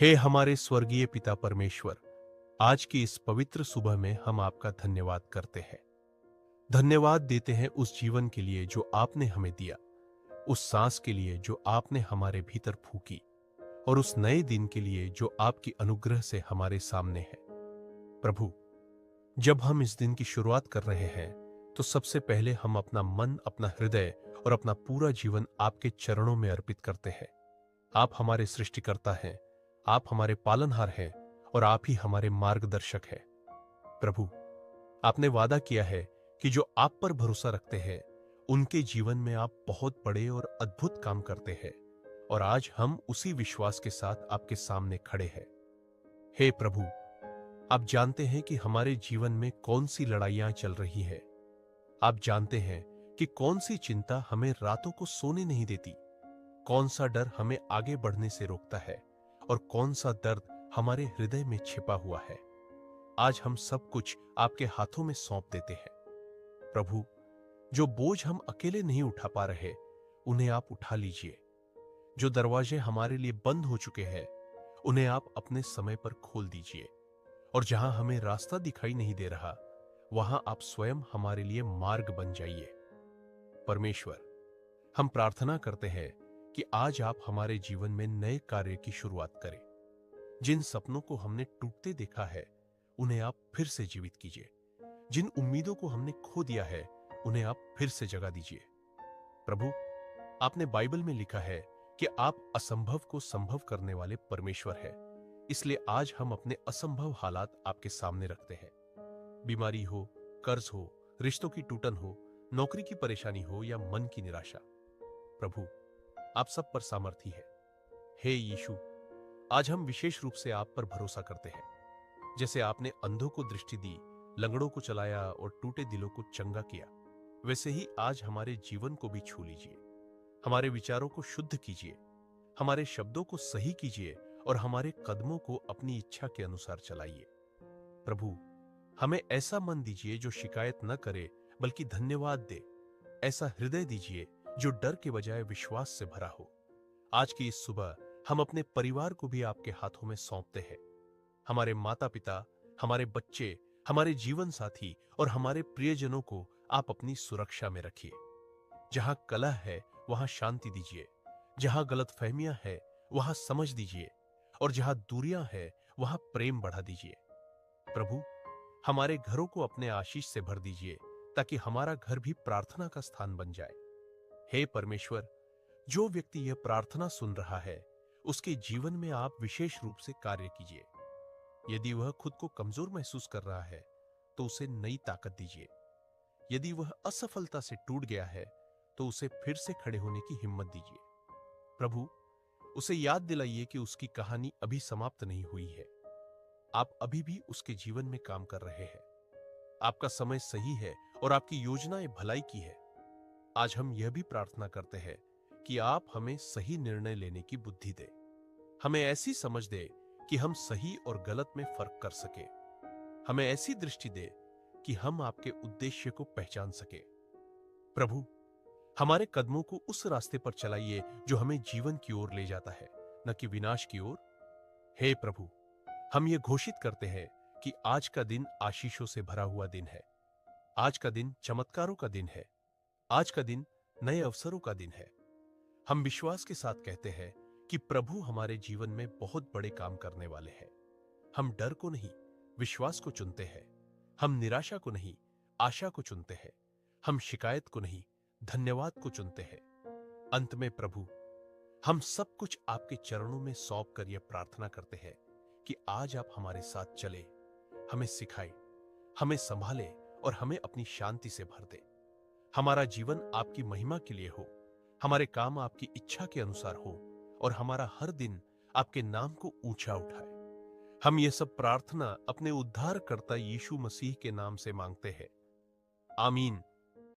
हे हमारे स्वर्गीय पिता परमेश्वर, आज की इस पवित्र सुबह में हम आपका धन्यवाद करते हैं। धन्यवाद देते हैं उस जीवन के लिए जो आपने हमें दिया, उस सांस के लिए जो आपने हमारे भीतर फूकी और उस नए दिन के लिए जो आपकी अनुग्रह से हमारे सामने है। प्रभु, जब हम इस दिन की शुरुआत कर रहे हैं, तो सबसे पहले हम अपना मन, अपना हृदय और अपना पूरा जीवन आपके चरणों में अर्पित करते हैं। आप हमारे सृष्टिकर्ता हैं, आप हमारे पालनहार हैं और आप ही हमारे मार्गदर्शक हैं। प्रभु, आपने वादा किया है कि जो आप पर भरोसा रखते हैं, उनके जीवन में आप बहुत बड़े और अद्भुत काम करते हैं, और आज हम उसी विश्वास के साथ आपके सामने खड़े हैं। हे प्रभु, आप जानते हैं कि हमारे जीवन में कौन सी लड़ाइयां चल रही है। आप जानते हैं कि कौन सी चिंता हमें रातों को सोने नहीं देती, कौन सा डर हमें आगे बढ़ने से रोकता है और कौन सा दर्द हमारे हृदय में छिपा हुआ है। आज हम सब कुछ आपके हाथों में सौंप देते हैं। प्रभु, जो बोझ हम अकेले नहीं उठा पा रहे, उन्हें आप उठा लीजिए। जो दरवाजे हमारे लिए बंद हो चुके हैं, उन्हें आप अपने समय पर खोल दीजिए। और जहां हमें रास्ता दिखाई नहीं दे रहा, वहां आप स्वयं हमारे लिए मार्ग बन जाइए। परमेश्वर, हम प्रार्थना करते हैं कि आज आप हमारे जीवन में नए कार्य की शुरुआत करें। जिन सपनों को हमने टूटते देखा है, उन्हें आप फिर से जीवित कीजिए। जिन उम्मीदों को हमने खो दिया है, उन्हें आप फिर से जगा दीजिए। प्रभु, आपने बाइबल में लिखा है कि आप असंभव को संभव करने वाले परमेश्वर हैं। इसलिए आज हम अपने असंभव हालात आपके सामने रखते हैं। बीमारी हो, कर्ज हो, रिश्तों की टूटन हो, नौकरी की परेशानी हो या मन की निराशा, प्रभु, आप सब पर सामर्थी है। हे यीशु, आज हम विशेष रूप से आप पर भरोसा करते हैं। जैसे आपने अंधों को दृष्टि दी, लंगड़ों को चलाया और टूटे दिलों को चंगा किया, वैसे ही आज हमारे जीवन को भी छू लीजिए। हमारे विचारों को शुद्ध कीजिए, हमारे शब्दों को सही कीजिए और हमारे कदमों को अपनी इच्छा के अनुसार चलाइए। प्रभु, हमें ऐसा मन दीजिए जो शिकायत न करे बल्कि धन्यवाद दे। ऐसा हृदय दीजिए जो डर के बजाय विश्वास से भरा हो। आज की इस सुबह हम अपने परिवार को भी आपके हाथों में सौंपते हैं। हमारे माता पिता, हमारे बच्चे, हमारे जीवन साथी और हमारे प्रियजनों को आप अपनी सुरक्षा में रखिए। जहां कलह है, वहां शांति दीजिए। जहां गलतफहमियां है, वहां समझ दीजिए। और जहां दूरियां है, वहां प्रेम बढ़ा दीजिए। प्रभु, हमारे घरों को अपने आशीष से भर दीजिए, ताकि हमारा घर भी प्रार्थना का स्थान बन जाए। हे परमेश्वर, जो व्यक्ति यह प्रार्थना सुन रहा है, उसके जीवन में आप विशेष रूप से कार्य कीजिए। यदि वह खुद को कमजोर महसूस कर रहा है, तो उसे नई ताकत दीजिए। यदि वह असफलता से टूट गया है, तो उसे फिर से खड़े होने की हिम्मत दीजिए। प्रभु, उसे याद दिलाइए कि उसकी कहानी अभी समाप्त नहीं हुई है। आप अभी भी उसके जीवन में काम कर रहे हैं। आपका समय सही है और आपकी योजनाएं भलाई की है। आज हम यह भी प्रार्थना करते हैं कि आप हमें सही निर्णय लेने की बुद्धि दे। हमें ऐसी समझ दे कि हम सही और गलत में फर्क कर सके। हमें ऐसी दृष्टि दे कि हम आपके उद्देश्य को पहचान सके। प्रभु, हमारे कदमों को उस रास्ते पर चलाइए जो हमें जीवन की ओर ले जाता है, न कि विनाश की ओर। हे प्रभु, हम ये घोषित करते हैं कि आज का दिन आशीषों से भरा हुआ दिन है। आज का दिन चमत्कारों का दिन है। आज का दिन नए अवसरों का दिन है। हम विश्वास के साथ कहते हैं कि प्रभु हमारे जीवन में बहुत बड़े काम करने वाले हैं। हम डर को नहीं, विश्वास को चुनते हैं। हम निराशा को नहीं, आशा को चुनते हैं। हम शिकायत को नहीं, धन्यवाद को चुनते हैं। अंत में प्रभु, हम सब कुछ आपके चरणों में सौंप कर यह प्रार्थना करते हैं कि आज आप हमारे साथ चले, हमें सिखाए, हमें संभाले और हमें अपनी शांति से भर दे। हमारा जीवन आपकी महिमा के लिए हो, हमारे काम आपकी इच्छा के अनुसार हो और हमारा हर दिन आपके नाम को ऊंचा उठाए। हम ये सब प्रार्थना अपने उद्धारकर्ता यीशु मसीह के नाम से मांगते हैं। आमीन।